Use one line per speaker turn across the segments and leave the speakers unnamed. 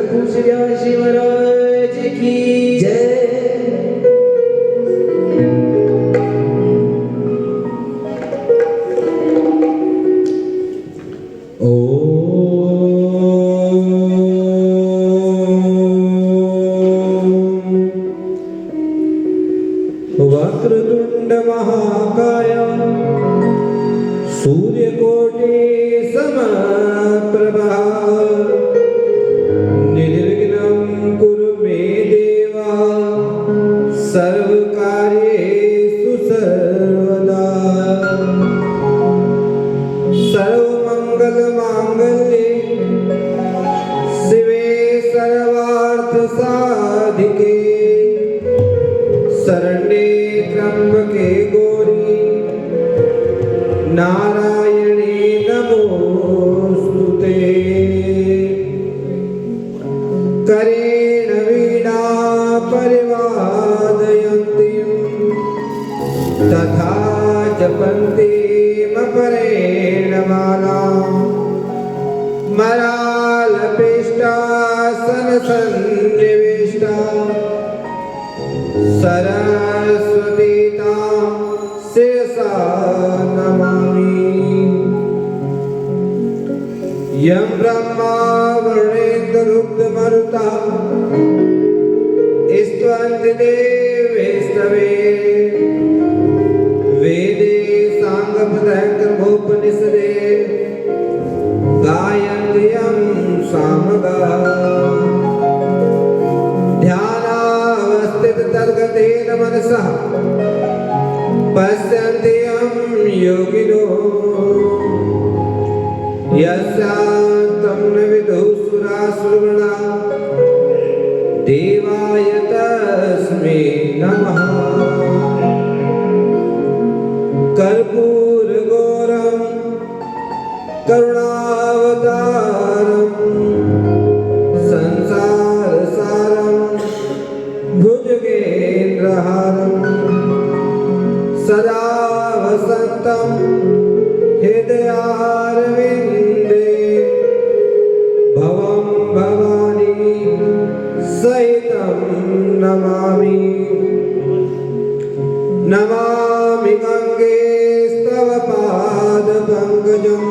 खुश शिवराज की जय। वक्रतुंड महाकाय सूर्यकोटि समप्रभा निर्विघ्नं कुरु मे देवा सर्वकार्येषु सर्वदा। सर्वमंगलमांगल्ये शिवे सर्वार्थसाधिके शरण्ये त्र्यंबके गौरी नारायणे नमोस्तुते। करेण वीणा परिवादयन्ति तथा जपन्ति मपरेण माला मरालपेष्टा सनसन्निवेष्टा सरस्वती तां शिरसा नमामि। यं ब्रह्मा वरुणेन्द्ररुद्रमरुता स्तवन्ति देवैस्तवे वेदे साङ्गपदक्रमोपनिषदे गायन्ति यं सामगाः। तद्गतेन मनसः पश्यन्ति यं योगिनो यस्यान्तं न विदुः सुरासुरगणाः देवाय तस्मै नमः। कर्पूरगौरं करुणावतारं भुजगेन्द्रहारं सदा वसन्तं हृदयारविन्दे भवं भवानी सहितं नमामि। नमामि गंगे स्तव पादपङ्कजं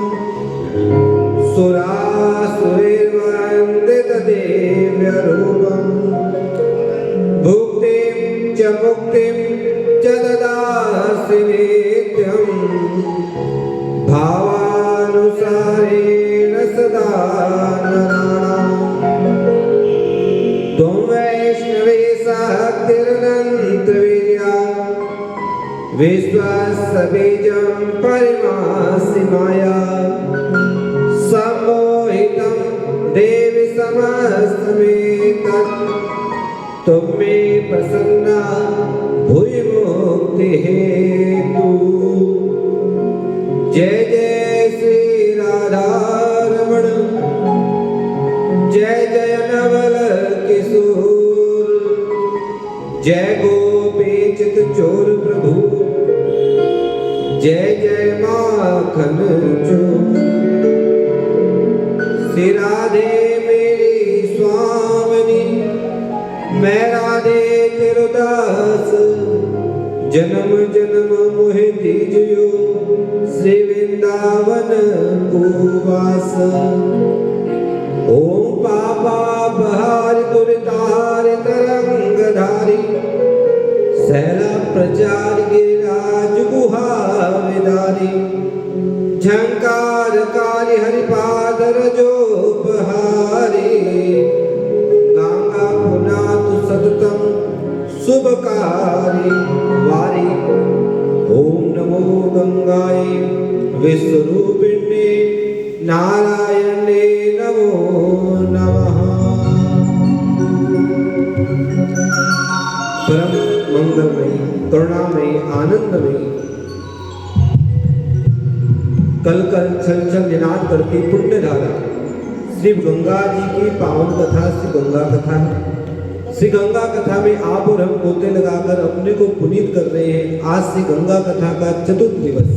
सुरासुरैर्वन्दितदिव्यरूपम् च मुक्तिं च ददासि नित्यं भावानुसारेण सदा नराणाम्। त्वं वैष्णवे शक्तिरनन्तवीर्या विश्वस्य बीजं परिमासि माया सम्मोहितं देवि समस्तमेतत् तुम में प्रसन्ना भूय मुक्ति हेतु। जय जय श्री राधा रमण जय जय नवल किशोर जय गोपी चित चोर प्रभु जय जय माखन चोर। श्री राधे मेरी स्वामिनी मैं राधे तेरो दास जन्म जन्म मोहे दीजियो श्री वृंदावन को वास। ओम पापा बहार दुरितार तरंगधारी सैला प्रचार गिरिराज गुहा विदारी झंकार काली हरिपाद रजोपहारी सततम शुभकारी वारी। ओम नमो गंगाय विश्वरूपिणे नारायणे नमो नमः। परम मंगलमयी करुणामयी आनंदमयी कल कल छल छल निनाद करती पुण्य धारा श्री गंगा जी की पावन कथा श्री गंगा कथा है। श्री गंगा कथा में आप और हम गोते लगाकर अपने को पुनीत कर रहे हैं। आज श्री गंगा कथा का चतुर्थ दिवस।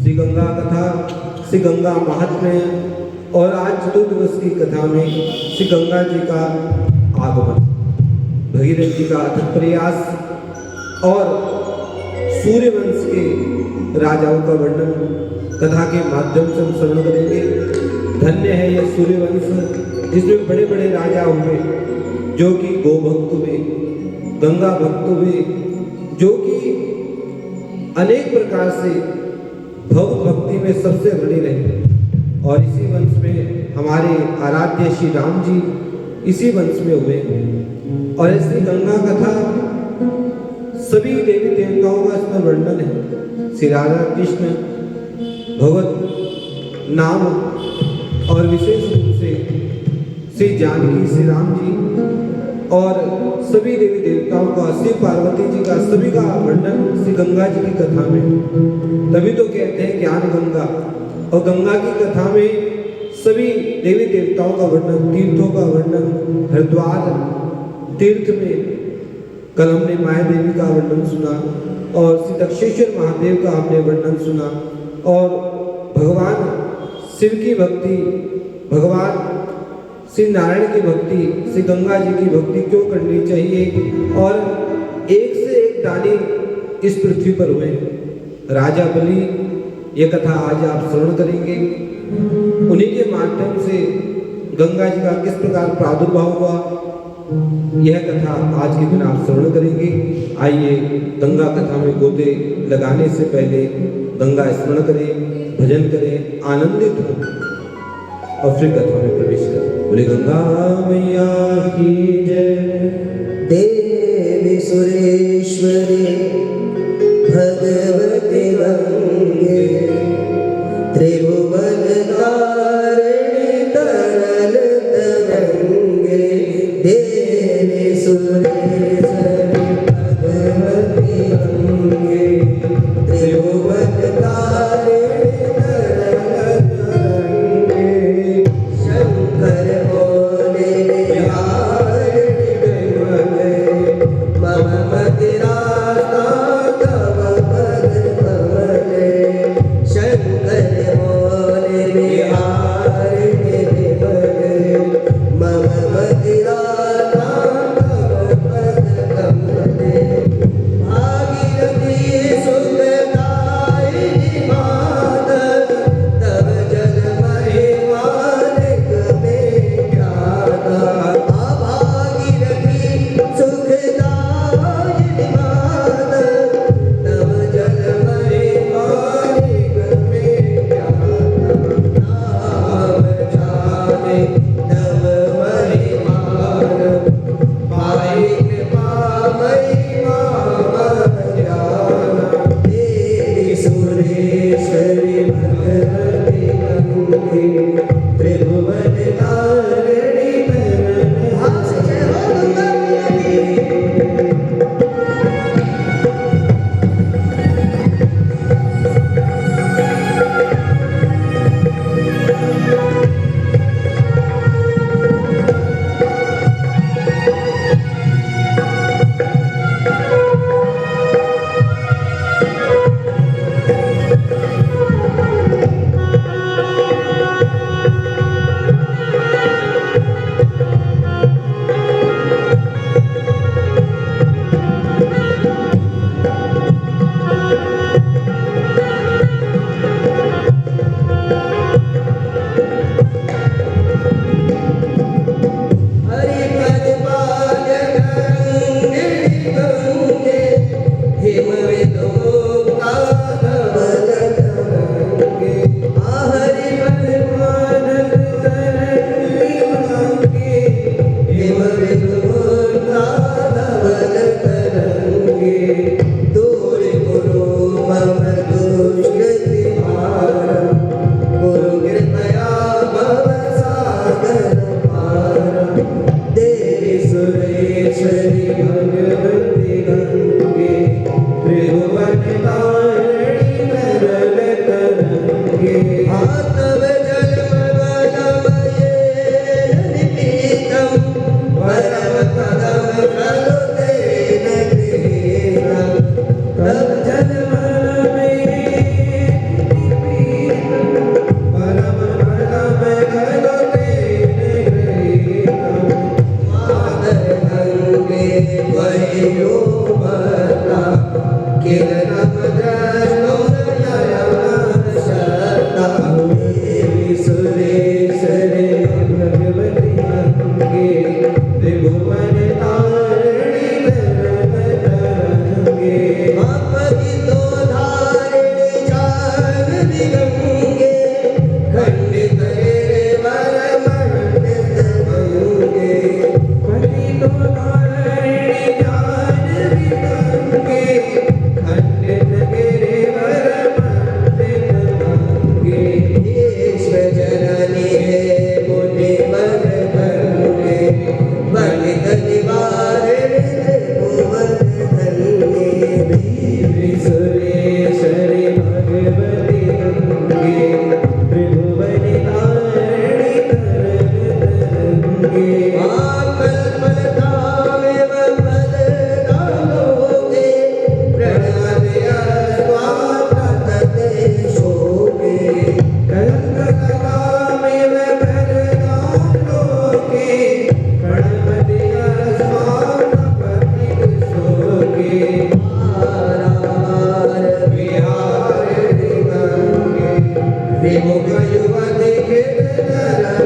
श्री गंगा कथा, श्री गंगा महात्म्य और आज चतुर्दिवस की कथा में श्री गंगा जी का आगमन, भगीरथ जी का अथक प्रयास और सूर्यवंश के राजाओं का वर्णन कथा के माध्यम से हम श्रवण करेंगे। धन्य है यह सूर्यवंश जिसमें बड़े बड़े राजा हुए, जो कि गो भक्त हुए, गंगा भक्त हुए, जो कि अनेक प्रकार से भगवत भक्ति में सबसे अग्रणी रहे। और इसी वंश में हमारे आराध्य श्री राम जी इसी वंश में हुए। और ऐसी गंगा कथा सभी देवी देवताओं का इसमें वर्णन है। श्री राधा कृष्ण भगवत नाम और विशेष रूप से श्री जानकी, श्री राम जी और सभी देवी देवताओं का, श्री पार्वती जी का, सभी का वर्णन श्री गंगा जी की कथा में। तभी तो कहते हैं ज्ञान गंगा। और गंगा की कथा में सभी देवी देवताओं का वर्णन, तीर्थों का वर्णन, हरिद्वार तीर्थ में कल हमने माया देवी का वर्णन सुना और श्री दक्षेश्वर महादेव का हमने वर्णन सुना। और भगवान शिव की भक्ति, भगवान श्री नारायण की भक्ति, श्री गंगा जी की भक्ति क्यों करनी चाहिए। और एक से एक दानी इस पृथ्वी पर हुए। राजा बलि, ये कथा आज आप श्रवण करेंगे। उन्हीं के माध्यम से गंगा जी का किस प्रकार प्रादुर्भाव हुआ, यह कथा आज के दिन आप श्रवण करेंगे। आइए गंगा कथा में गोते लगाने से पहले गंगा स्मरण करें, भजन करें, आनंदित हों और फिर कथा में प्रवेश करें। बोले गंगा मैया की जय।
देवी सुरेश्वरी भगवती गंगे, त्रिभुवन तारिणी तरल तरंगे। देवी सुरेश्वरी भगवती गंगे, त्रिभुवन तारिणी तरल तरंगे। शंकर बोले हारिणी गंगे, मम मति रास्ता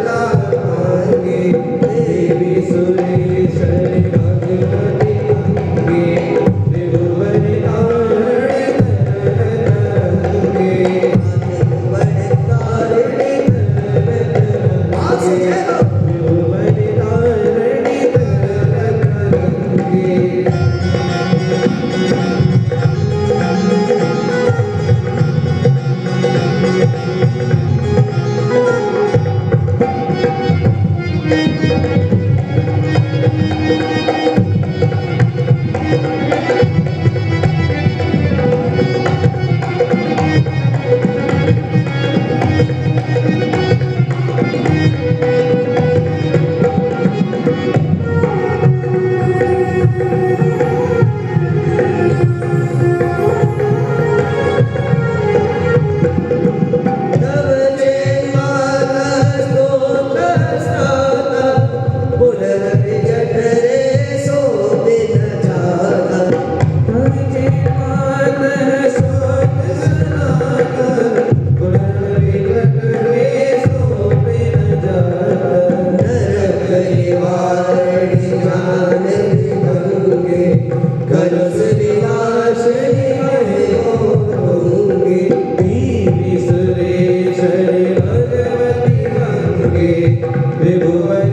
लाभ पाएंगे देवी सुरेश्वरी भगवती गंगे त्रिभुवन तारिणी तरंगे त्रिभुवन तारिणी तरंगे त्रिभुवन तारिणी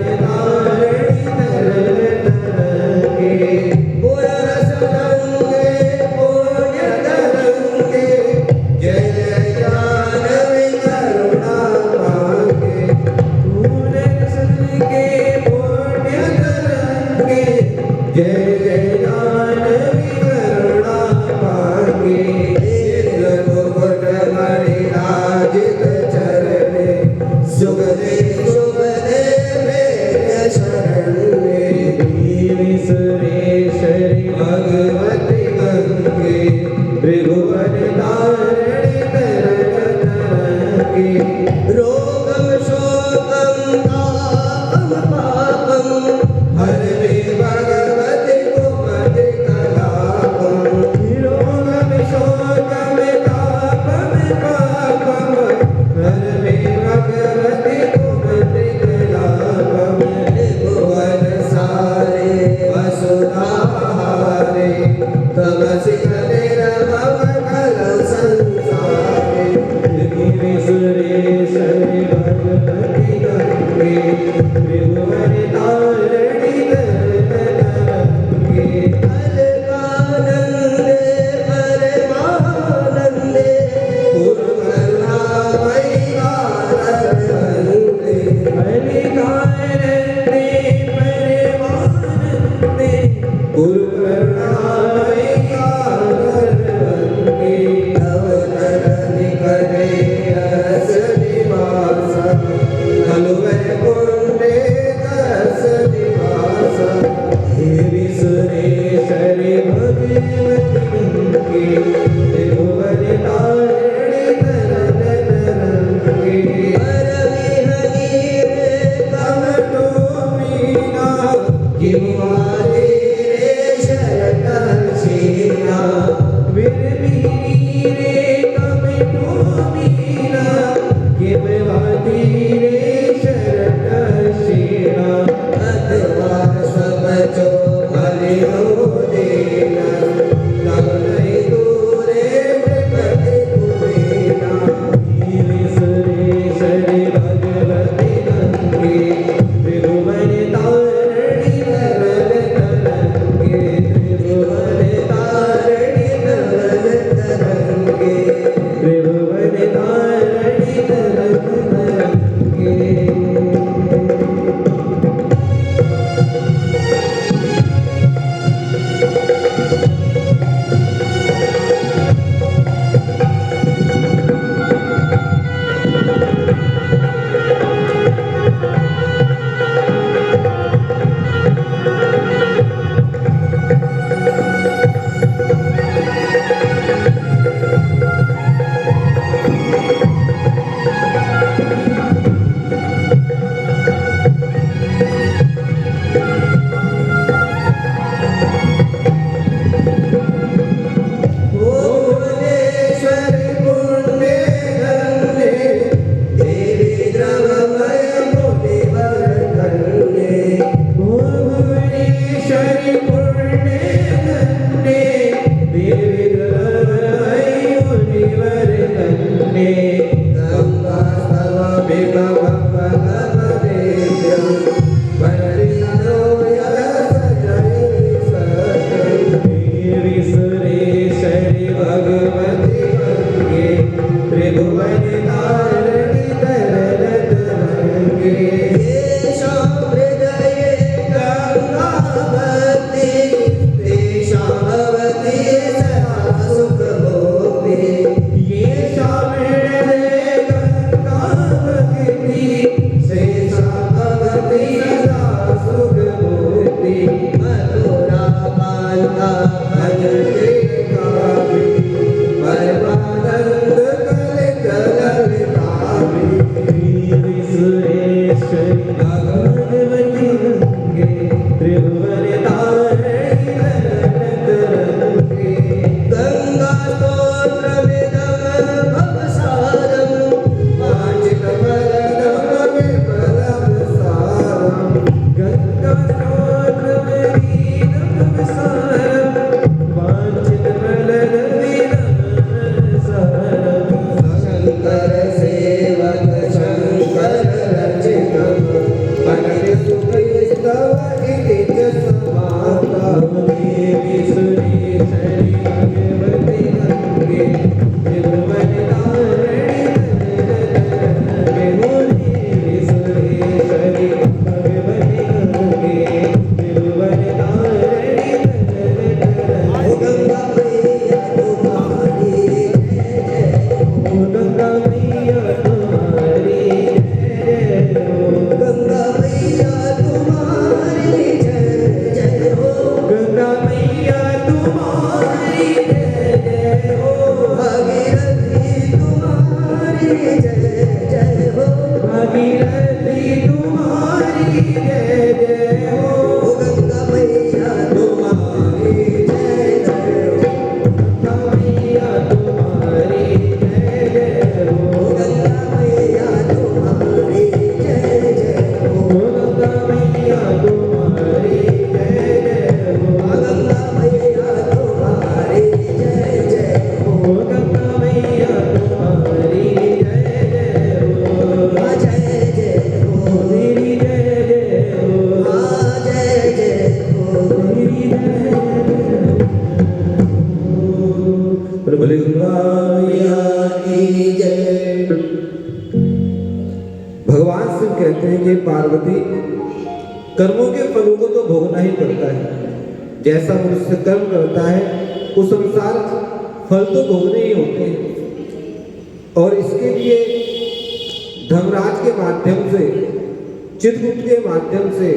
तरंगे भगवती
कहते हैं कि पार्वती, कर्मों के फलों को तो भोगना ही पड़ता है। जैसा मनुष्य कर्म करता है उस अनुसार फल तो भोगने ही होते हैं। और इसके लिए धर्मराज के माध्यम से, चित्रगुप्त के माध्यम से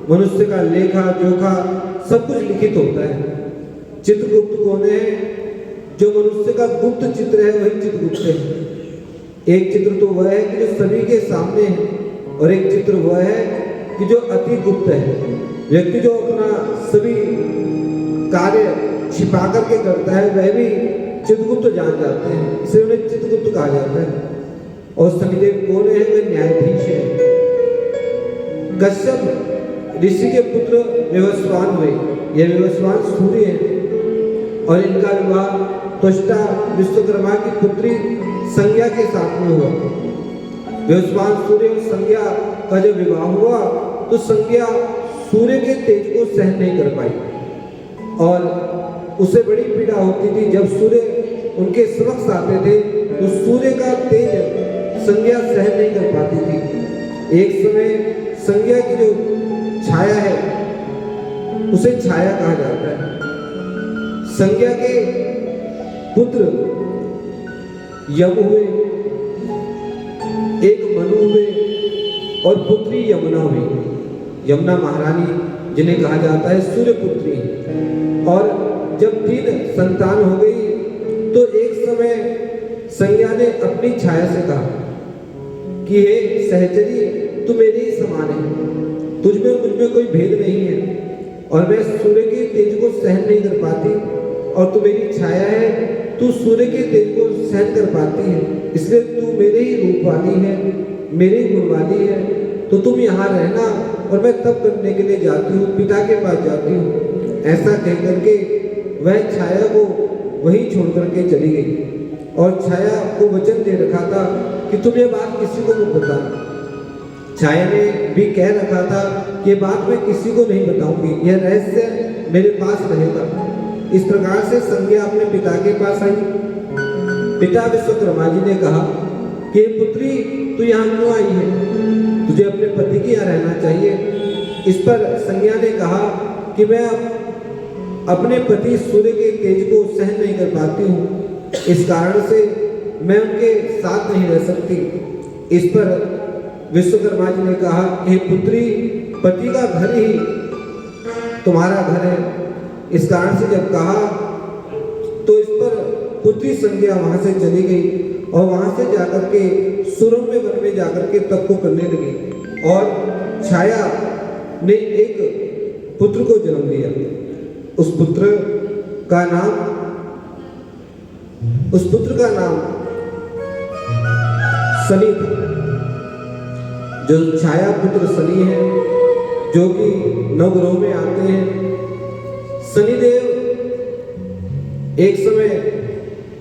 मनुष्य का लेखा जोखा सब कुछ लिखित होता है। चित्रगुप्त कौन है? जो मनुष्य का गुप्त चित्र है वही चित्रगुप्त है। एक चित्र तो वह है कि जो सभी के सामने है, और एक चित्र वह है कि जो अति गुप्त है। व्यक्ति जो अपना सभी कार्य छिपा करके करता है वह भी चित्रगुप्त जान जाते हैं, इसे उन्हें चित्रगुप्त कहा जाता है। और शनिदेव कौन है? वे न्यायाधीश है। कश्यप ऋषि के पुत्र विवस्वान हुए। यह विवस्वान सूर्य है और इनका विवाह त्वष्टा विश्वकर्मा की पुत्री संज्ञा के साथ में हुआ। विवस्वान सूर्य और संज्ञा का जब विवाह हुआ तो संज्ञा सूर्य के तेज को सहन नहीं कर पाई और उसे बड़ी पीड़ा होती थी। जब सूर्य उनके समक्ष आते थे तो सूर्य का तेज संज्ञा सहन नहीं कर पाती थी। एक समय संज्ञा की जो छाया है उसे छाया कहा जाता है। संज्ञा के पुत्र यम हुए, एक मनु हुए और पुत्री यमुना हुई। यमुना महारानी जिन्हें कहा जाता है सूर्य पुत्री। और जब 3 संतान हो गई तो एक समय संज्ञा ने अपनी छाया से कहा कि हे सहचरी, तू मेरे ही समान है, तुझमें मुझमें कोई भेद नहीं है और मैं सूर्य के तेज को सहन नहीं कर पाती और तू मेरी छाया है, तू सूर्य के तेज को सहन कर पाती है, इसलिए तू मेरे ही रूप वाली है, मेरे ही गुण वाली है, तो तुम यहाँ रहना और मैं तप करने के लिए जाती हूँ, पिता के पास जाती हूँ। ऐसा कह करके वह छाया को वहीं छोड़ करके चली गई और छाया को वचन दे रखा था कि तुम ये बात किसी को मत बताना। छाया ने भी कह रखा था कि ये बात मैं किसी को नहीं बताऊंगी, यह रहस्य मेरे पास रहेगा। इस प्रकार से संज्ञा अपने पिता के पास आई। पिता विश्वकर्मा जी ने कहा कि पुत्री, तू यहाँ क्यों आई है? तुझे अपने पति की यहाँ रहना चाहिए। इस पर संज्ञा ने कहा कि मैं अपने पति सूर्य के तेज को सहन नहीं कर पाती हूँ, इस कारण से मैं उनके साथ नहीं रह सकती। इस पर विश्वकर्मा जी ने कहा, हे पुत्री, पति का घर ही तुम्हारा घर है। इस कारण से जब कहा तो इस पर पुत्री संज्ञा वहां से चली गई और वहां से जाकर के सुरम्य वन में जाकर के तप को करने लगी और छाया ने एक पुत्र को जन्म दिया। उस पुत्र का नाम शनि था। जो छाया पुत्र शनि है, जो कि नवग्रहों में आते हैं। शनिदेव एक समय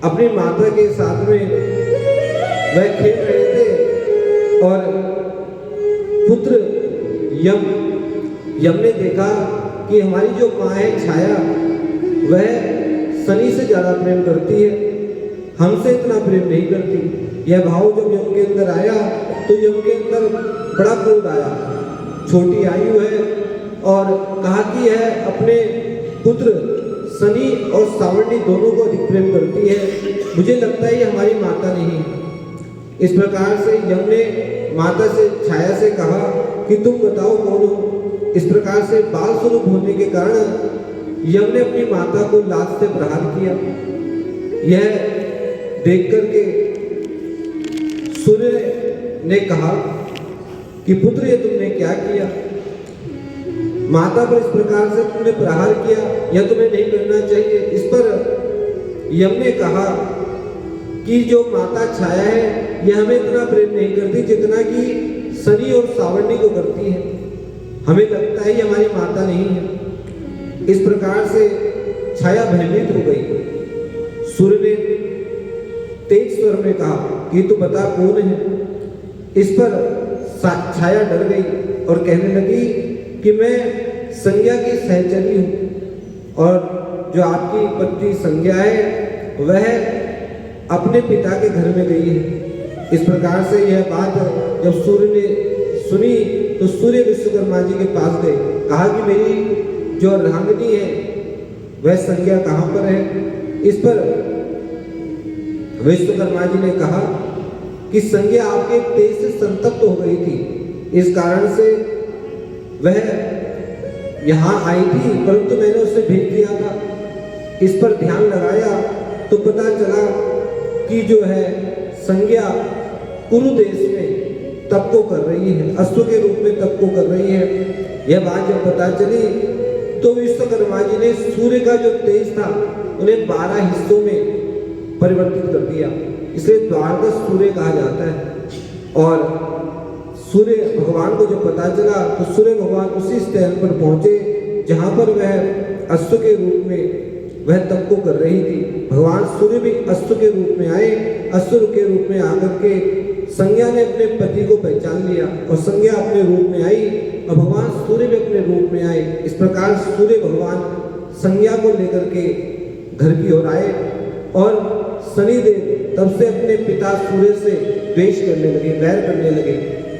अपनी माता के साथ में वह खेल रहे थे और पुत्र यम ने देखा कि हमारी जो माँ है छाया, वह शनि से ज्यादा प्रेम करती है, हमसे इतना प्रेम नहीं करती। यह भाव जब यम के अंदर आया तो यम के अंदर बड़ा क्रोध आया। छोटी आयु है और कहा कि यह अपने पुत्र शनि और सावर्णी दोनों को अधिक प्रेम करती है, मुझे लगता है ये हमारी माता नहीं है। इस प्रकार से यम ने माता से छाया से कहा कि तुम बताओ कौन हो। इस प्रकार से बाल स्वरूप होने के कारण यम ने अपनी माता को लात से प्रहार किया। यह देख करके सूर्य ने कहा कि पुत्र, ये तुमने क्या किया? माता पर इस प्रकार से तुमने प्रहार किया, यह तुम्हें नहीं करना चाहिए। इस पर यम ने कहा कि जो माता छाया है यह हमें इतना प्रेम नहीं करती जितना कि शनि और सावर्णी को करती है, हमें लगता है ये हमारी माता नहीं है। इस प्रकार से छाया भयभीत हो गई। सूर्य ने तेज स्वर में कहा कि तू बता कौन है। इस पर छाया डर गई और कहने लगी कि मैं संज्ञा की सहचरी हूँ और जो आपकी पत्नी संज्ञा है वह अपने पिता के घर में गई है। इस प्रकार से यह बात जब सूर्य ने तो सूर्य विश्वकर्मा जी के पास गए, कहा कि मेरी जो अर्धांगिनी है वह संज्ञा कहाँ पर है। इस पर विश्वकर्मा जी ने कहा कि संज्ञा आपके तेज से संतप्त हो गई थी, इस कारण से वह यहाँ आई थी, परंतु मैंने उसे भेज दिया था। इस पर ध्यान लगाया तो पता चला कि जो है संज्ञा कुरु देश में तप को कर रही है, अश्व के रूप में तप को कर रही है। यह बात जब पता चली तो विश्वकर्मा जी ने सूर्य का जो तेज था उन्हें 12 हिस्सों में परिवर्तित कर दिया, इसलिए द्वादश सूर्य कहा जाता है। और सूर्य भगवान को जब पता चला तो सूर्य भगवान उसी स्थान पर पहुंचे जहां पर वह अश्व के रूप में वह तप को कर रही थी। भगवान सूर्य भी अश्व के रूप में आए, अश्व के रूप में आकर के संज्ञा ने अपने पति को पहचान लिया और संज्ञा अपने रूप में आई और भगवान सूर्य भी अपने रूप में आए। इस प्रकार सूर्य भगवान संज्ञा को लेकर के घर की ओर आए और शनिदेव तब से अपने पिता सूर्य से द्वेष करने लगे, वैर करने लगे।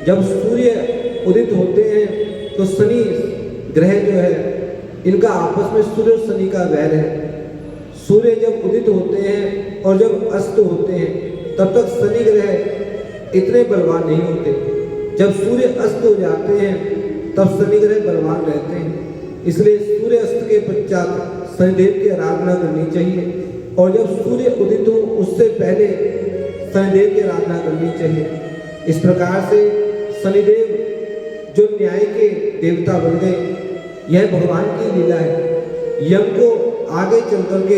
जब सूर्य उदित होते हैं तो शनि ग्रह जो है इनका आपस में सूर्य और शनि का वैर है। सूर्य जब उदित होते हैं और जब अस्त होते हैं तब तक शनि ग्रह इतने बलवान नहीं होते। जब सूर्य अस्त हो जाते हैं तब शनि ग्रह बलवान रहते हैं। इसलिए सूर्य अस्त के पश्चात शनिदेव की आराधना करनी चाहिए और जब सूर्य उदित हो उससे पहले शनिदेव की आराधना करनी चाहिए। इस प्रकार से शनिदेव जो न्याय के देवता बन गए, यह भगवान की लीला है। यम को आगे चल करके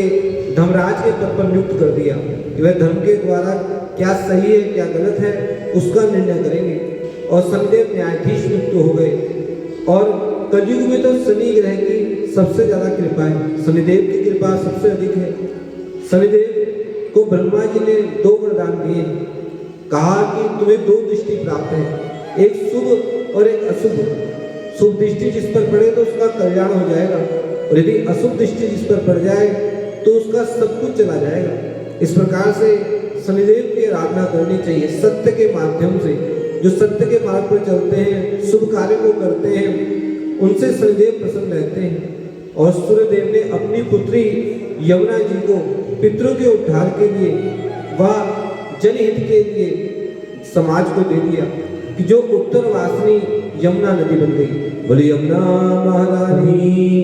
धर्मराज के पद पर नियुक्त कर दिया कि वह धर्म के द्वारा क्या सही है क्या गलत है उसका निर्णय करेंगे और शनिदेव न्यायाधीश नियुक्त हो गए। और कलयुग में तो शनि ग्रह की सबसे ज्यादा कृपा है, शनिदेव की कृपा सबसे अधिक है। शनिदेव को ब्रह्मा जी ने 2 वरदान दिए, कहा कि तुम्हें 2 दृष्टि प्राप्त है, एक शुभ और एक अशुभ। शुभ दृष्टि जिस पर पड़े तो उसका कल्याण हो जाएगा और यदि अशुभ दृष्टि जिस पर पड़ जाए तो उसका सब कुछ चला जाएगा। इस प्रकार से शनिदेव की आराधना करनी चाहिए सत्य के माध्यम से। जो सत्य के मार्ग पर चलते हैं, शुभ कार्य को करते हैं, उनसे शनिदेव प्रसन्न रहते हैं। और सूर्यदेव ने अपनी पुत्री यमुना जी को पितरों के उद्धार के लिए व जनहित के लिए समाज को दे दिया कि जो उत्तर वासनी यमुना नदी बन गई। बोली यमुना महारानी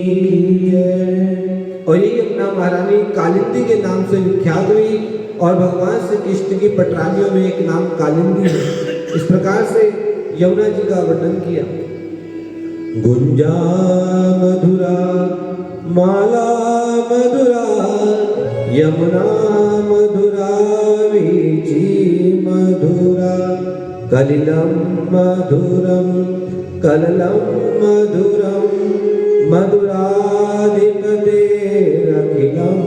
की जय। और ये यमुना महारानी कालिंदी के नाम से विख्यात हुई और भगवान श्री कृष्ण की पटरानियों में एक नाम कालिंदी है। इस प्रकार से यमुना जी का वर्णन किया। गुंजा मधुरा माला मधुरा यमुना मधुरा वीची मधुरा कलिलम मधुरम कललम मधुरम मधुराधिपते अखिलम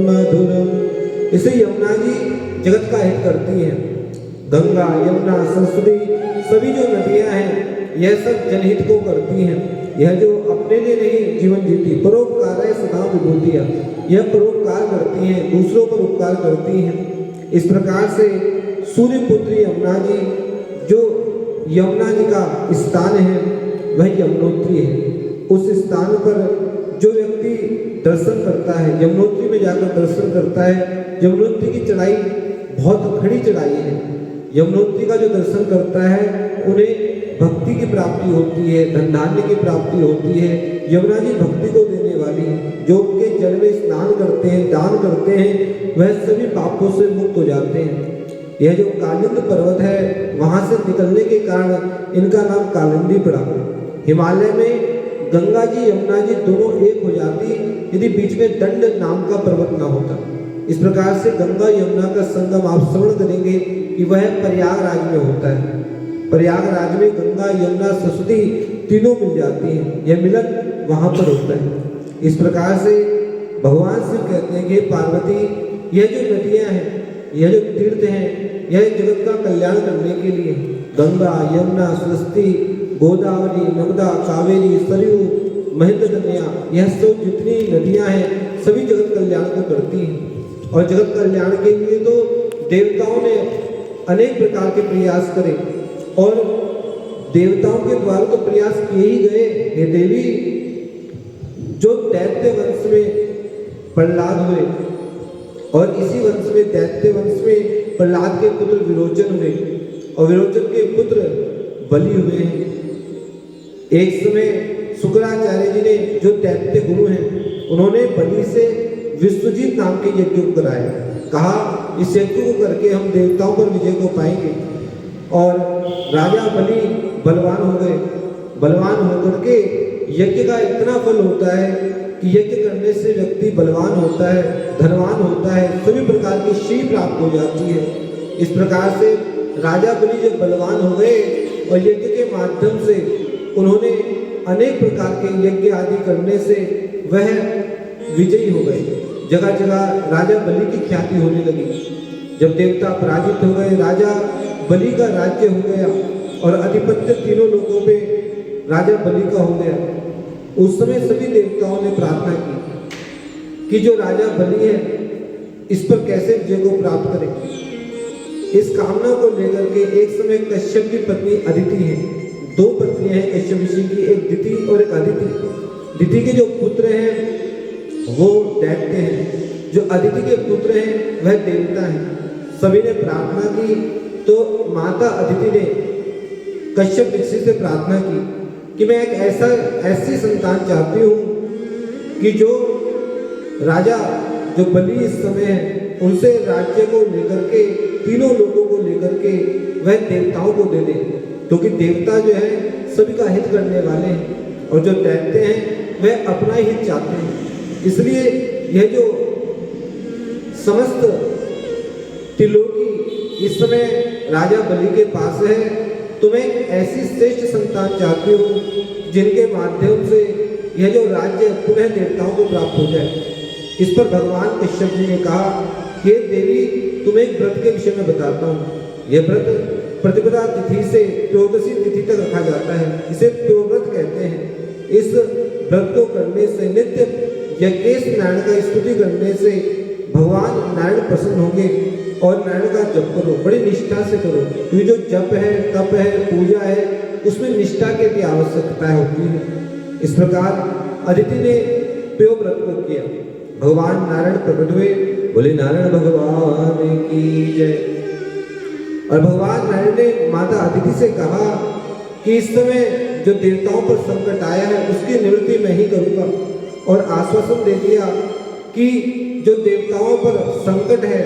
मधुरम। इसे यमुना जी जगत का हित करती हैं। गंगा यमुना सरस्वती सभी जो नदियां हैं यह सब जनहित को करती हैं। यह जो अपने लिए नहीं जीवन जीती, परोपकार है सदा विभूतियां, यह परोपकार करती हैं, दूसरों पर उपकार करती हैं। इस प्रकार से सूर्य पुत्री यमुना जी, जो यमुना जी का स्थान है वह यमुनोत्री है। उस स्थान पर जो व्यक्ति दर्शन करता है, यमुनोत्री में जाकर दर्शन करता है, यमुनोत्री की चढ़ाई बहुत खड़ी चढ़ाई है। यमुनोत्री का जो दर्शन करता है उन्हें भक्ति की प्राप्ति होती है, धन धान्य की प्राप्ति होती है। यमुना जी भक्ति को देने वाली है। जो उनके जल में स्नान करते हैं, दान करते हैं, वह सभी पापों से मुक्त हो जाते हैं। यह जो कालिंद पर्वत है वहां से निकलने के कारण इनका नाम कालिंदी पड़ा। हिमालय में गंगा जी यमुना जी दोनों एक हो जाती यदि बीच में दंड नाम का पर्वत ना होता। इस प्रकार से गंगा यमुना का संगम आप श्रवण करेंगे कि वह प्रयागराज में होता है। प्रयागराज में गंगा यमुना सरस्वती तीनों मिल जाती हैं, यह मिलन वहां पर होता है। इस प्रकार से भगवान शिव कहते हैं कि पार्वती, यह जो नदियां हैं, यह जो तीर्थ हैं, यह जगत का कल्याण करने के लिए गंगा यमुना सरस्वती गोदावरी नर्मदा कावेरी सरयू महेंद्रकन्या, यह सब जितनी नदियां हैं सभी जगत कल्याण को करती हैं। और जगत कल्याण के लिए तो देवताओं ने अनेक प्रकार के प्रयास करे और देवताओं के द्वारा तो प्रयास किए ही गए, हे देवी, जो दैत्य वंश में प्रहलाद हुए और इसी वंश में दैत्य वंश में प्रहलाद के पुत्र विरोचन हुए और विरोचन के पुत्र बलि हुए हैं। एक समय शुक्राचार्य जी ने, जो दैत्य गुरु हैं, उन्होंने बलि से विश्वजीत नाम के यज्ञ को कराया। कहा इस यज्ञ को करके हम देवताओं पर विजय को पाएंगे। और राजा बलि बलवान हो गए। बलवान होकर के यज्ञ का इतना फल होता है कि यज्ञ करने से व्यक्ति बलवान होता है, धनवान होता है, सभी प्रकार की श्री प्राप्त हो जाती है। इस प्रकार से राजा बलि जब बलवान हो गए और यज्ञ के माध्यम से उन्होंने अनेक प्रकार के यज्ञ आदि करने से वह विजयी हो गए। जगह जगह राजा बलि की ख्याति होने लगी। जब देवता पराजित हो गए, राजा बलि का राज्य हो गया और अधिपत्य तीनों लोगों पे राजा बलि का हो गया। उस समय सभी देवताओं ने प्रार्थना की कि जो राजा बलि है इस पर कैसे विजय को प्राप्त करें। इस कामना को लेकर के एक समय कश्यप की पत्नी अदिति है। दो पत्नियां हैं कश्यप ऋषि की, एक दिति और एक अदिति। दिति के जो पुत्र हैं वो दैत्य हैं, जो अदिति के पुत्र हैं वह देवता हैं। सभी ने प्रार्थना की तो माता अदिति ने कश्यप ऋषि से प्रार्थना की कि मैं एक ऐसी संतान चाहती हूँ कि जो राजा जो बलि इस समय है उनसे राज्य को लेकर के, तीनों लोगों को लेकर के वह देवताओं को दे दे, क्योंकि देवता जो है सभी का हित करने वाले हैं और जो दैत्य हैं वह अपना ही हित चाहते हैं। इसलिए यह जो समस्त त्रिलोकी इस समय राजा बलि के पास है, तो मैं एक ऐसी श्रेष्ठ संतान चाहती हूँ जिनके माध्यम से यह जो राज्य पुनः देवताओं को प्राप्त हो जाए। इस पर भगवान कश्यप जी ने कहा, हे देवी, तुम्हें एक व्रत के विषय में बताता हूँ। यह व्रत प्रतिपदा तिथि से त्रयोदशी तिथि तक रखा जाता है। इसे त्योव्रत कहते हैं। इस व्रत को करने से, नित्य यज्ञेश नारायण का स्तुति करने से भगवान नारायण प्रसन्न होंगे। और नारायण का जप करो, बड़ी निष्ठा से करो, क्योंकि जो जप है, तप है, पूजा है, उसमें निष्ठा की भी आवश्यकता होती है। इस प्रकार अदिति ने त्योव्रत को किया। भगवान नारायण प्रकट हुए, बोले नारायण भगवान की जय। और भगवान नारायण ने माता अदिति से कहा कि इस समय जो देवताओं पर संकट आया है उसकी निवृत्ति मैं ही करूँगा। और आश्वासन दे दिया कि जो देवताओं पर संकट है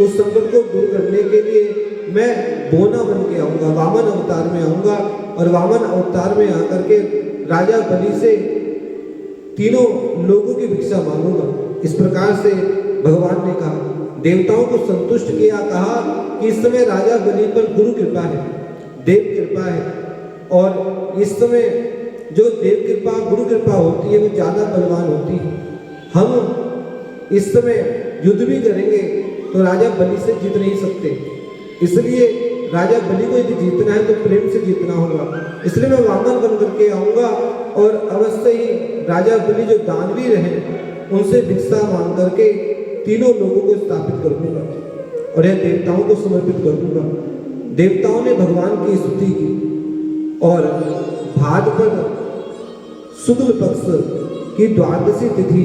उस संकट को दूर करने के लिए मैं बोना बन के आऊँगा, वामन अवतार में आऊँगा और वामन अवतार में आकर के राजा बलि से तीनों लोगों की भिक्षा मांगूंगा। इस प्रकार से भगवान ने कहा, देवताओं को संतुष्ट किया। कहा कि इस समय राजा बलि पर गुरु कृपा है, देव कृपा है, और इस समय जो देव कृपा, गुरु कृपा होती है वो ज़्यादा बलवान होती है। हम इस समय युद्ध भी करेंगे तो राजा बलि से जीत नहीं सकते। इसलिए राजा बलि को यदि जीतना है तो प्रेम से जीतना होगा। इसलिए मैं वामन बन करके आऊँगा और अवश्य ही राजा बलि जो दानवीर हैं उनसे भिक्षा मांग करके तीनों लोगों को स्थापित कर दूंगा और यह देवताओं को समर्पित कर दूंगा। देवताओं ने भगवान की स्तुति की और भाद्रपद शुक्ल पक्ष की द्वादशी तिथि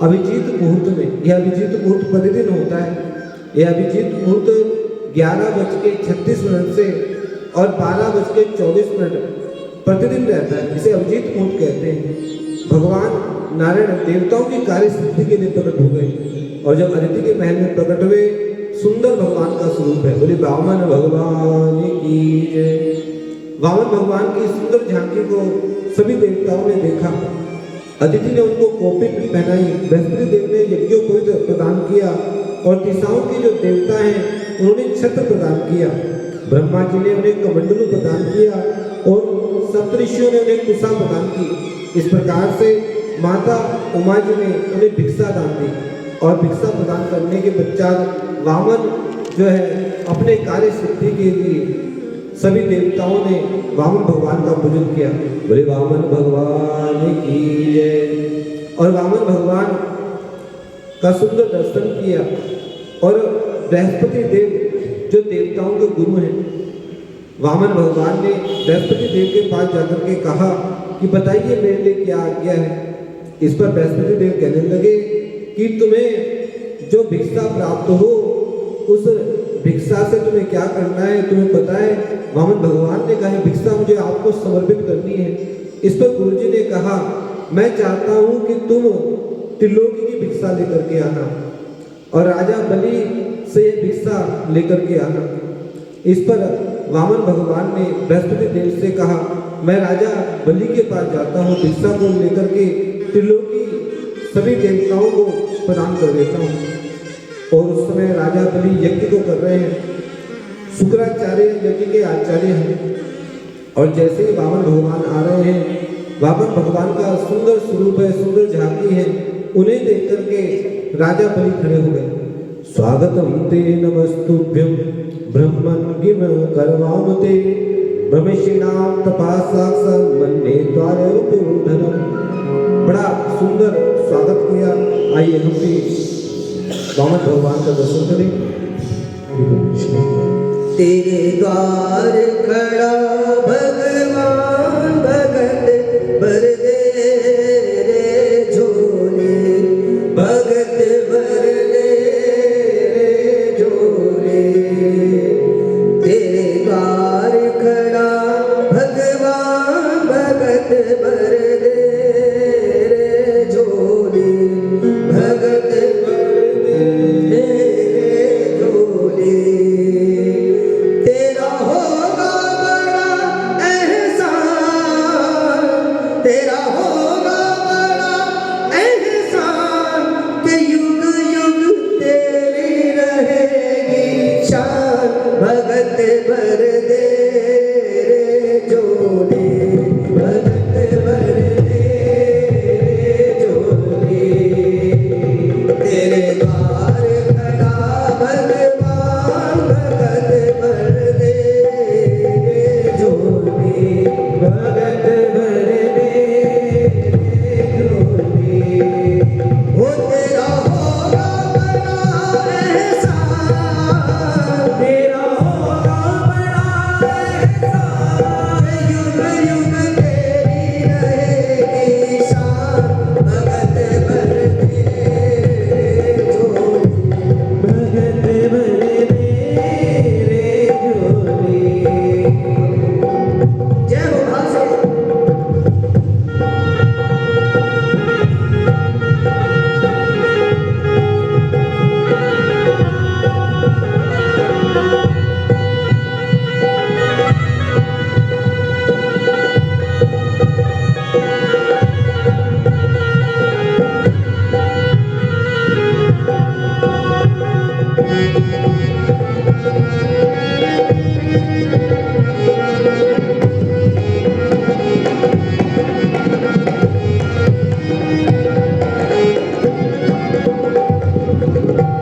अभिजीत मुहूर्त में, यह अभिजीत मुहूर्त प्रतिदिन होता है। यह अभिजीत मुहूर्त 11:36 से और 12:24 प्रतिदिन रहता है। इसे अभिजीत मुहूर्त कहते हैं। भगवान नारायण देवताओं की कार्य सिद्धि के लिए प्रकट हो गए और जब अदिति के महल में प्रकट हुए, सुंदर भगवान का स्वरूप है। बोले वामन भगवान की जय। वामन भगवान की सुंदर झांकी को सभी देवताओं ने देखा। अदिति ने उनको कौपिन पहनाई, बृहस्पति देव ने यज्ञोपवीत प्रदान किया और दिशाओं के जो देवता हैं उन्होंने छत्र प्रदान किया। ब्रह्मा जी ने उन्हें कमंडलू प्रदान किया और सप्तऋषियों ने उन्हें कुशा प्रदान की। इस प्रकार से माता उमा जी ने उन्हें भिक्षा दान दी और भिक्षा प्रदान करने के पश्चात वामन जो है अपने कार्य सिद्धि के लिए सभी देवताओं ने वामन भगवान का पूजन किया। बोले वामन भगवान की जय। और वामन भगवान का सुंदर दर्शन किया और बृहस्पति देव जो देवताओं के गुरु हैं वामन भगवान ने बृहस्पति देव के पास जाकर के कहा कि बताइए मेरे लिए क्या आज्ञा है। इस पर बृहस्पति देव कहने लगे कि तुम्हें जो भिक्षा प्राप्त हो उस भिक्षा से तुम्हें क्या करना है तुम्हें पता है। वामन भगवान ने कहा भिक्षा मुझे आपको समर्पित करनी है। इस पर गुरुजी ने कहा मैं चाहता हूं कि तुम त्रिलोकी की भिक्षा लेकर के आना और राजा बलि से ये भिक्षा लेकर के आना। इस पर वामन भगवान ने बृहस्पति देव से कहा मैं राजा बलि के पास जाता हूँ, भिक्षा को लेकर के त्रिलोकी सभी देवताओं को प्रदान कर देता हूँ। और उस समय राजा बलि यज्ञ को कर रहे हैं, शुक्राचार्य यज्ञ के आचार्य हैं। और जैसे ही वामन भगवान आ रहे हैं, वामन भगवान का सुंदर स्वरूप है, सुंदर झांकी है, उन्हें देख करके राजा बलि खड़े हो गए। स्वागतम ते नमस्तुभ्यं ब्रह्मन् किम करवाम ते ब्रह्मशिणाम तपासा मन्ये द्वारे पुरुधरम। बड़ा सुंदर स्वागत किया। आइए हम भी वामन भगवान का दर्शन करें।
तेरे द्वार खड़ा भगवान भगत भर दे रे झोले, भगत भर दे रे झोले। तेरे द्वार खड़ा भगवान भगत भर दे रे झोले, भगत भर दे रे झोले। तेरा होगा बड़ा एहसान, तेरा होगा बड़ा एहसान कि युग युग तेरी रहेगी शान। भगत भर दे रे झोले, भगत भर दे रे झोले। तेरे द्वार खड़ा भगवान भगत भर दे रे झोले, भगत भर दे रे झोले। वो तेरा होगा बड़ा एहसान, तेरा होगा बड़ा एहसान, युग युग तेरी रहेगी शान। भगत भर दे रे झोले, भगत भर दे रे झोले। जय हो भाषा।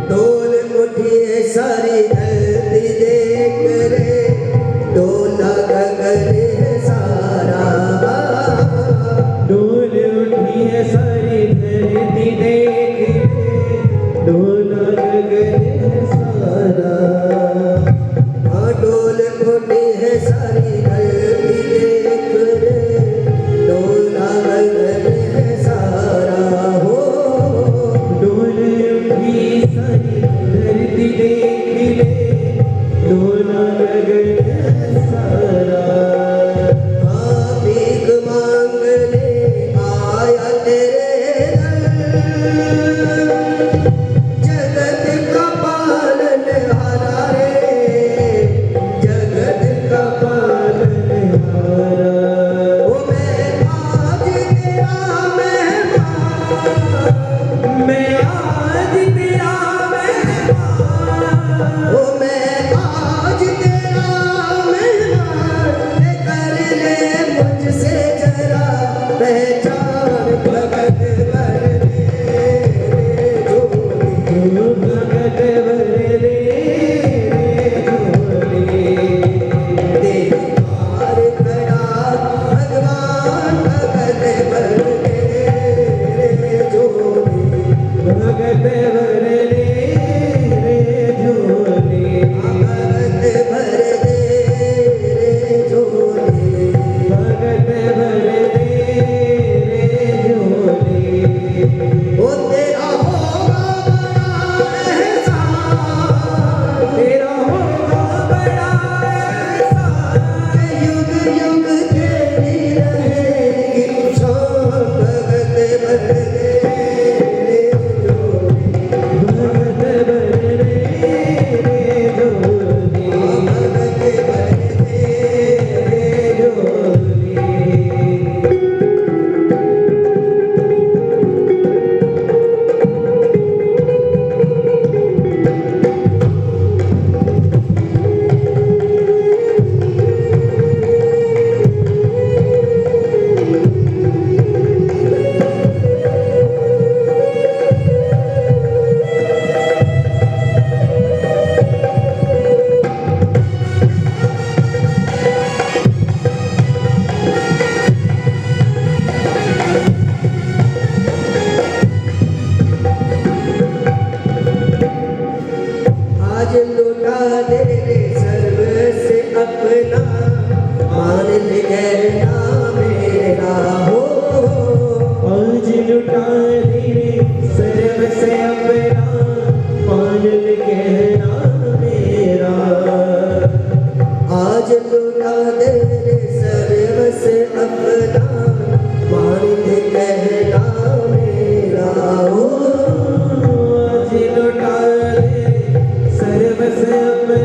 डोल उठिए सारी धरती देख रे, डोला गगन है सारा। डोल उठिए सारी धरती देख रे, डोला गगन है सारा। हाँ डोल उठी है सारी धरती देख रे, डोला गगन है सारा। हो डोल उठी सारी धरती देख ले, डोला गगन है सारा। हाँ भीख मांगने आया तेरे दर, जगत का पालनहारा रे, जगत का पालनहारा। ओ मैं आज तेरा मेहमान, मैं आज तेरा मेहमान। ओ मैं आज तेरा मेहमान, कर ले मुझसे जरा पहचान। भगत भर दे रे झोले, भगत भर दे रे झोले। तेरे द्वार खड़ा भगवान भगत भर दे रे झोले, भगत भर दे रे झोले। भगत भर दे रे मान ले कहना मेरा हो
आज लौटा दे सर्वस अपना,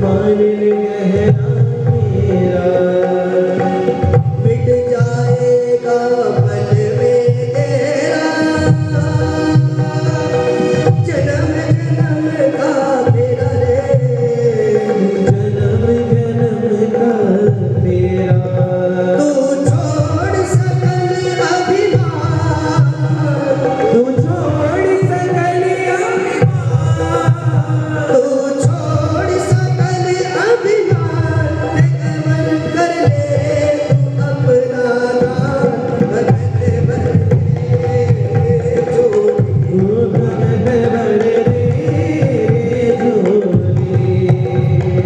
मान ले कहना मेरा।
मिट जाएगा पल में तेरा जन्म जन्म का मेरा रे
जन्म जन्म का तेरा।
तू छोड़ सकल अभिमान
तू छोड़ सकल अभिमान,
तू छोड़ सकल अभिमान कमल कर ले तू अपना दान भगत बने जो
भगत बर रे झोली।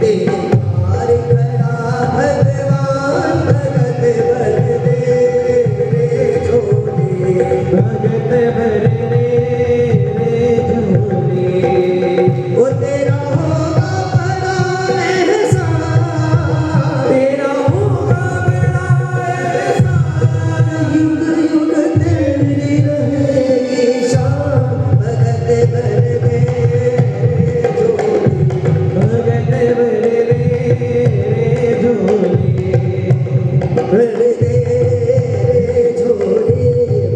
तेरे पार खड़ा भगवान भगत बन दे झोली
भगत भर रे झोली।
ओ तेरा होगा बड़ा एहसान
तेरा होगा बड़ा एहसान,
युग युग तेरी रहेगी शान भगत बन दे झोली
भगत भर रे झोली।
बन दे झोली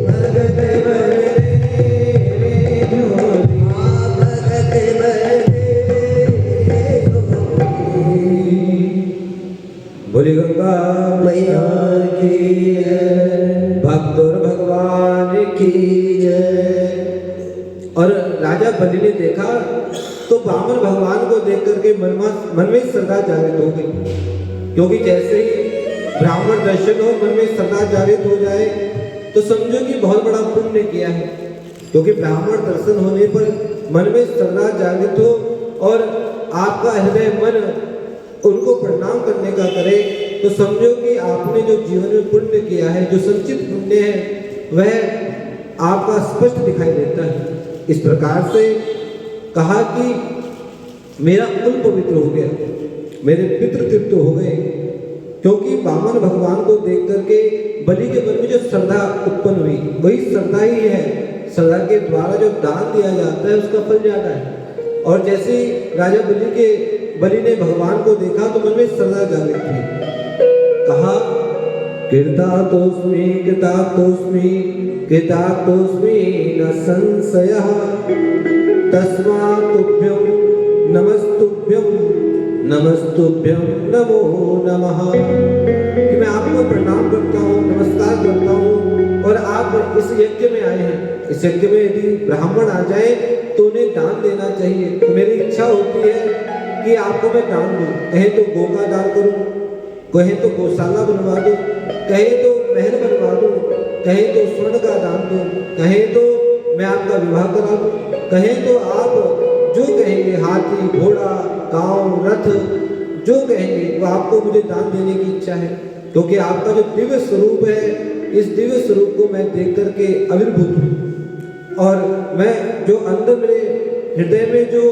भगत बन
रे झोली।
भगत बन दे झोली
बोली गंगा
मैया की जय
भक्त और भगवान की।
की जय
और राजा बलि ने देखा तो वामन भगवान को देख करके मन में श्रद्धा जागृत हो गई, क्योंकि जैसे ही ब्राह्मण दर्शन हो मन में श्रद्धा जागृत हो जाए तो समझो कि बहुत बड़ा पुण्य किया है। क्योंकि ब्राह्मण दर्शन होने पर मन में श्रद्धा जागृत हो और आपका हृदय मन उनको प्रणाम करने का करे तो समझो कि आपने जो जीवन में पुण्य किया है, जो संचित पुण्य है, वह आपका स्पष्ट दिखाई देता है। इस प्रकार से कहा कि मेरा कुल पवित्र हो गया, मेरे पितृ तृप्त हो गए, क्योंकि वामन भगवान को देख करके बलि के मन में जो श्रद्धा उत्पन्न हुई वही श्रद्धा ही है। श्रद्धा के द्वारा जो दान दिया जाता है उसका फल ज्यादा है। और जैसे ही राजा बलि ने भगवान को देखा तो मन में श्रद्धा जागृत हुई। कहा कृतार्थोस्मि कृतार्थोस्मि कृतार्थोस्मि न संशयः तस्मात् तुभ्यं नमस्तुभ्यं नमस्तुभ्यं नमो नमः। कि मैं आपको प्रणाम करता हूँ, नमस्कार करता हूँ और आप इस यज्ञ में आए हैं। इस यज्ञ में यदि ब्राह्मण आ जाए तो उन्हें दान देना चाहिए। तो मेरी इच्छा होती है कि आपको मैं दान दूं, कहे तो गौ का दान करूं, कहे तो गौशाला बनवा दूं, कहे तो महल बनवा दूं, कहे तो स्वर्ण का दान दूं, कहे तो मैं आपका विवाह करा दूं, कहे तो आप जो कहेंगे हाथी घोड़ा गांव रथ जो कहेंगे वो आपको मुझे दान देने की इच्छा है। क्योंकि आपका जो दिव्य स्वरूप है, इस दिव्य स्वरूप को मैं देख करके आविर्भूत हूँ और मैं जो अंदर मेरे हृदय में जो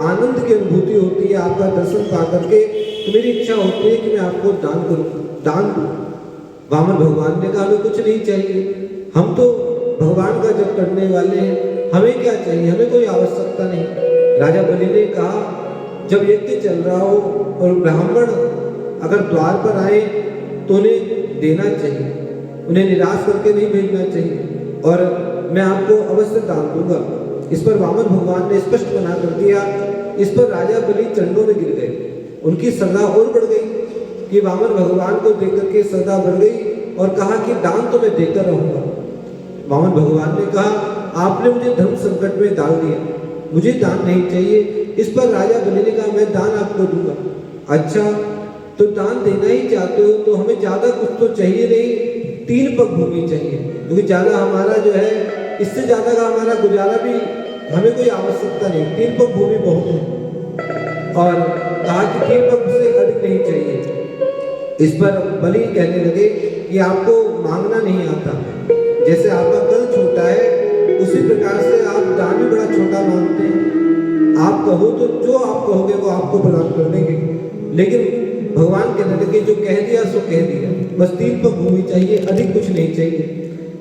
आनंद की अनुभूति होती है आपका दर्शन पा करके, तो मेरी इच्छा होती है कि मैं आपको दान करूं, दान दूं। वामन भगवान ने कहा हमें कुछ नहीं चाहिए, हम तो भगवान का जप करने वाले हैं, हमें क्या चाहिए, हमें कोई आवश्यकता नहीं। राजा बलि ने कहा जब यज्ञ चल रहा हो और ब्राह्मण अगर द्वार पर आए तो उन्हें देना चाहिए, उन्हें निराश करके नहीं भेजना चाहिए और मैं आपको अवश्य दान दूंगा। इस पर वामन भगवान ने स्पष्ट मना कर दिया। इस पर राजा बलि चंडों में गिर गए, उनकी श्रद्धा और बढ़ गई कि वामन भगवान को देख करके श्रद्धा बढ़ गई और कहा कि दान तो मैं देकर रहूंगा। वामन भगवान ने कहा आपने मुझे धर्म संकट में डाल दिया, मुझे दान नहीं चाहिए। इस पर राजा बलि ने कहा मैं दान आपको दूंगा। अच्छा तो दान देना ही चाहते हो तो हमें ज्यादा कुछ तो चाहिए नहीं, 3 पग भूमि चाहिए, क्योंकि ज्यादा हमारा जो है इससे ज्यादा का हमारा गुजारा भी हमें कोई आवश्यकता नहीं, 3 पग भूमि बहुत है। और कहा कि 3 पग से अधिक नहीं चाहिए। इस पर बलि कहने लगे कि आपको मांगना नहीं आता, जैसे आपका कल छोटा है उसी प्रकार से आप दान भी बड़ा छोटा मांगते हैं। आप कहो तो जो आप कहोगे वो आपको प्रदान कर देंगे, लेकिन भगवान कहने लगे जो कह दिया सो कह दिया। बस 3 पग भूमि चाहिए, अधिक कुछ नहीं चाहिए।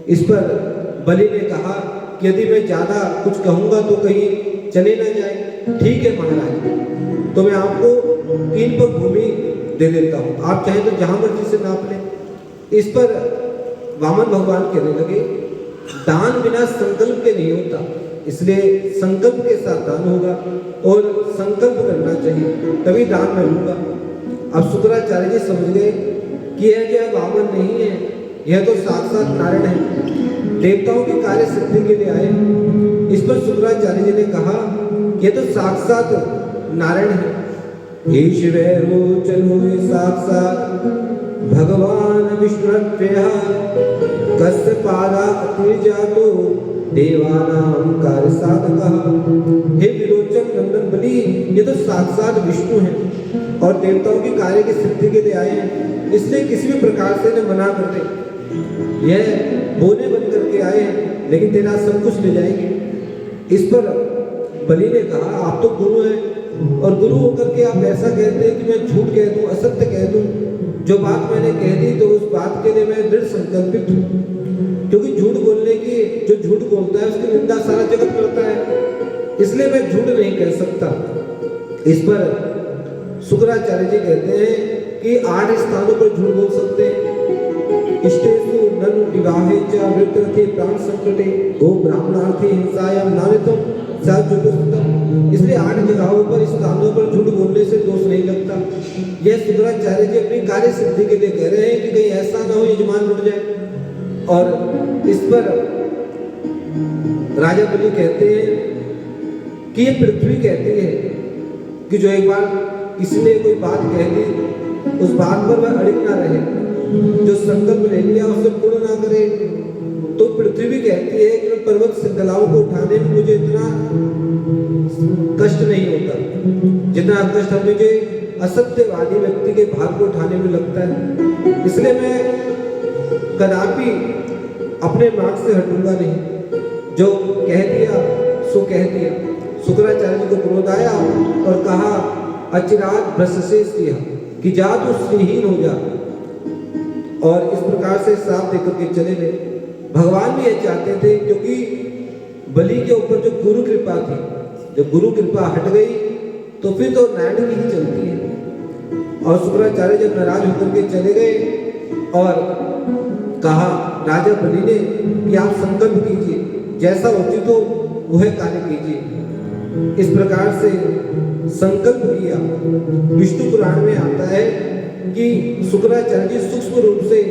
इस पर बलि ने कहा कि यदि मैं ज्यादा कुछ कहूंगा तो कहीं चले ना जाए। ठीक है महाराज, तो मैं आपको 3 पग भूमि दे देता हूँ, आप चाहे तो जहां मर्जी से नाप लें। इस पर वामन भगवान कहने लगे, दान बिना संकल्प के नहीं होता, इसलिए संकल्प के साथ दान होगा और संकल्प करना चाहिए, तभी दान मैं लूंगा। अब शुक्राचार्य जी समझ गए कि यह जो है वामन नहीं है, यह तो साक्षात नारायण है, देवताओं के कार्य सिद्धि के लिए आए। इस पर शुक्राचार्य जी ने कहा, यह तो साक्षात नारायण है। ईश वैरो चलो साक्षात भगवान विष्णुत्वयः कस्य पादातिर्जातो देवानां कार्य साधकः। हे विरोचन नंदन बलि, ये तो साक्षात विष्णु हैं और देवताओं की कार्य की सिद्धि के लिए आए हैं, इसलिए किसी भी प्रकार से इन्हें मना कर दे। यह बोने बन करके आए हैं लेकिन तेरा सब कुछ ले जाएंगे। इस पर बलि ने कहा, आप तो गुरु हैं और गुरु होकर के आप ऐसा कहते हैं कि मैं झूठ कह दूं, असत्य कह दूं। जो बात मैंने कह दी तो उस बात के लिए मैं दृढ़ संकल्पित हूँ, क्योंकि झूठ बोलने की, जो झूठ बोलता है उसकी निंदा सारा जगत करता है, इसलिए मैं झूठ नहीं कह सकता। इस पर शुक्राचार्य जी कहते हैं कि 8 स्थानों पर झूठ बोल सकते हैं। इष्टेषु ननु विवाहे च वृत्रथे प्राण संकटे गो ब्राह्मणार्थे हिंसायां नारितम साजुगुप्तम। इसलिए 8 जगहों पर, स्थानों पर झूठ बोलने से दोष नहीं लगता। यह शुक्राचार्य जी अपनी कार्य सिद्धि के लिए कह रहे हैं कि कहीं ऐसा ना हो यजमान लुट जाए। और इस पर राजा बलि कहते हैं कि ये पृथ्वी कहती है कि जो एक बार किसी ने कोई बात कह दी, उस बात पर वह अड़िग ना रहे, जो संकल्प ले लिया उसे पूर्ण ना करे। तो पृथ्वी भी कहती है कि पर्वत श्रृंखलाओं को उठाने में मुझे इतना कष्ट नहीं होता जितना कष्ट मुझे असत्यवादी व्यक्ति के भार को उठाने में लगता है, इसलिए मैं कदापि अपने मार्ग से हटूंगा नहीं। जो कह दिया सो कह दिया। शुक्राचार्य जी को क्रोध आया और कहा, अचिरात भ्रष्टशेष किया कि जा तू श्रीहीन हो जा, और इस प्रकार से साफ देकर के चले गए। भगवान भी यह चाहते थे, क्योंकि बलि के ऊपर जो गुरु कृपा थी, जब गुरु कृपा हट गई तो फिर तो नारायण की ही चलती है। और शुक्राचार्य जब नाराज होकर के चले गए और कहा राजा बलि ने कि आप संकल्प कीजिए, जैसा उचित हो वह कार्य कीजिए। इस प्रकार से संकल्प किया। विष्णु पुराण में आता है कि शुक्राचार्य जी सूक्ष्म रूप से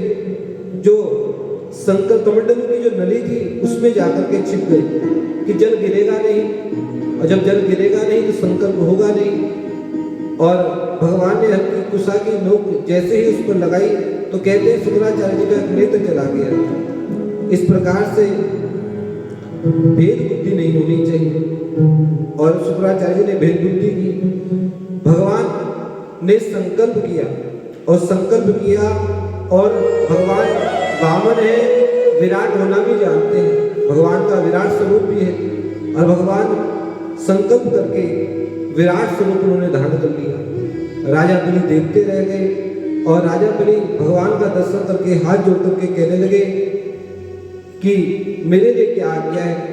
जो संकल्प कमंडल की जो नली थी उसमें जाकर के छिप गए कि जल गिरेगा नहीं, और जब जल गिरेगा नहीं तो संकल्प होगा नहीं। और भगवान ने हल्की कुशा की नोक जैसे ही उस पर लगाई तो कहते हैं शुक्राचार्य जी का नेत्र चला गया। इस प्रकार से भेद बुद्धि नहीं होनी चाहिए, और शुक्राचार्य जी ने भेद बुद्धि की। भगवान ने संकल्प किया और संकल्प किया, और भगवान वामन है, विराट होना भी जानते हैं, भगवान का विराट स्वरूप भी है, और भगवान संकल्प करके विराट स्वरूप उन्होंने धारण कर लिया। राजा बलि देखते रह गए, और राजा बलि भगवान का दर्शन करके हाथ जोड़ करके कहने लगे कि मेरे लिए क्या आज्ञा है।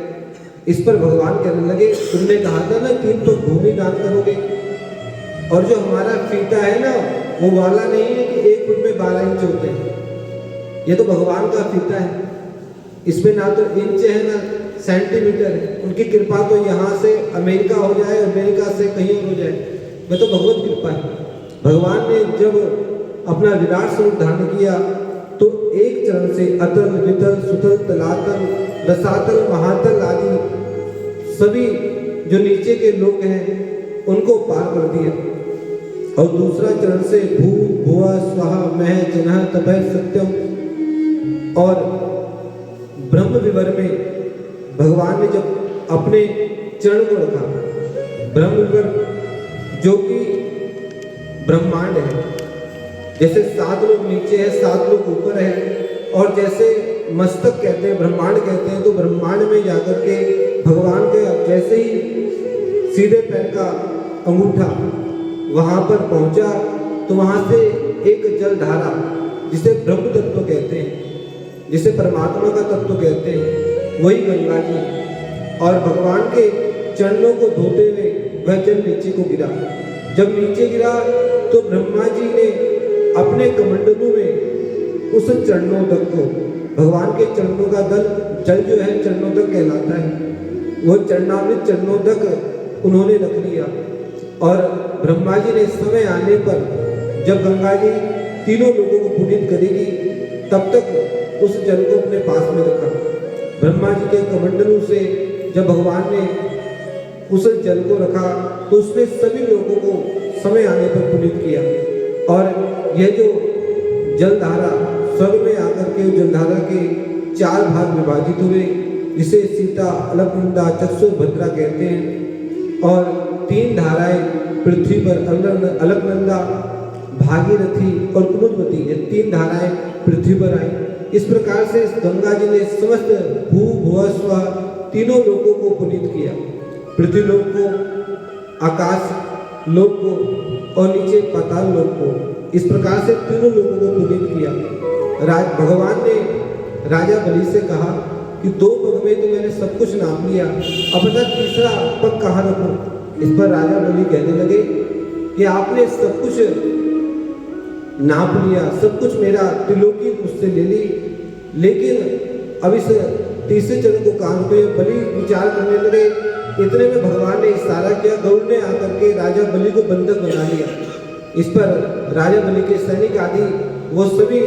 इस पर भगवान कहने लगे, तुमने कहा था ना 3 तो भूमि दान करोगे, और जो हमारा फीता है ना वो वाला नहीं है कि 1 फुट में 12 इंच होते हैं, ये तो भगवान का फीता है, इसमें ना तो इंच है ना सेंटीमीटर है। उनकी कृपा तो यहाँ से अमेरिका हो जाए, अमेरिका से कहीं और हो जाए, मैं तो भगवत कृपा है। भगवान ने जब अपना विराट स्वरूप धारण किया तो एक चरण से अतल वितल सुतल तलातल रसातल महातल आदि सभी जो नीचे के लोग हैं उनको पार कर दिया, और दूसरा चरण से भू भुआ स्वाहा मह जनः तपः सत्यम, और ब्रह्म विवर में भगवान ने जब अपने चरण को रखा, ब्रह्म विवर जो कि ब्रह्मांड है, जैसे 7 लोग नीचे है 7 लोग ऊपर है, और जैसे मस्तक कहते हैं ब्रह्मांड कहते हैं, तो ब्रह्मांड में जाकर के भगवान के जैसे ही सीधे पैर का अंगूठा वहां पर पहुंचा तो वहां से एक जल धारा जिसे ब्रह्म तत्व कहते हैं, जिसे परमात्मा का तत्व कहते हैं, वही गंगा जी। और भगवान के चरणों को धोते हुए वह जल नीचे को गिरा। जब नीचे गिरा तो ब्रह्मा जी ने अपने कमंडलों में उस चरणोदक को, भगवान के चरणों का जल जो है चरणोदक कहलाता है, वो चरणामृत चरणोदक उन्होंने रख लिया। और ब्रह्मा जी ने समय आने पर जब गंगा जी तीनों लोगों को पुनीत करेगी तब तक उस जल को अपने पास में रखा। ब्रह्मा जी के कमंडलों से जब भगवान ने उस जल को रखा तो उसने सभी लोगों को समय आने पर पुनीत किया। और यह जो जलधारा स्वर्ग में आकर के जलधारा के 4 भाग विभाजित हुए, जिसे सीता, अलकनंदा, चक्षु, भद्रा कहते हैं। और 3 धाराएं पृथ्वी पर अलकनंदा, भागीरथी और कुमुदवती, ये 3 धाराएं पृथ्वी पर आई। इस प्रकार से गंगा जी ने समस्त भू भुव स्व तीनों लोगों को पुनीत किया, पृथ्वी लोक को, आकाश लोक को और नीचे पाताल लोक को। इस प्रकार से तीनों लोगों को पुनीत किया। भगवान ने राजा बलि से कहा कि 2 पग में तो मैंने सब कुछ नाप लिया, अब बता तीसरा पग कहाँ रखूं। इस पर राजा बलि कहने लगे कि आपने सब कुछ नाप लिया, सब कुछ मेरा त्रिलोकी मुझसे ले ली, लेकिन अब इस तीसरे चरण को कहाँ रखूं। बलि विचार करने लगे। इतने में भगवान ने इशारा किया, गरुड़ ने आकर के राजा बलि को बंधक बना लिया। इस पर राजा बलि के सैनिक आदि वो सभी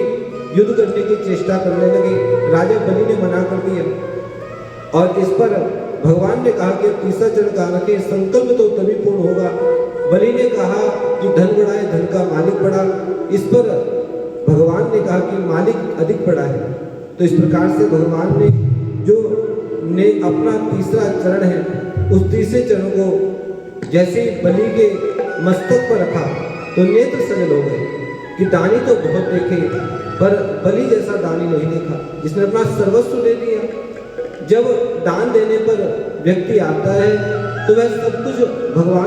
युद्ध करने की चेष्टा करने लगे। राजा बलि ने मना कर दिया और इस पर भगवान ने कहा कि तीसरा चरण कहाँ रखे, संकल्प तो तभी पूर्ण होगा। बलि ने कहा कि धन बड़ा है, धन का मालिक बड़ा। इस पर भगवान ने कहा कि मालिक अधिक बड़ा है। तो इस प्रकार से भगवान ने जो ने अपना तीसरा चरण है, उस तीसरे चरण को जैसे बलि के मस्तक पर रखा तो नेत्र सजल हो गए कि दानी तो बहुत देखे पर बलि जैसा दानी नहीं देखा, जिसने अपना सर्वस्व दे दिया। जब दान देने पर व्यक्ति आता है तो वह सब कुछ भगवान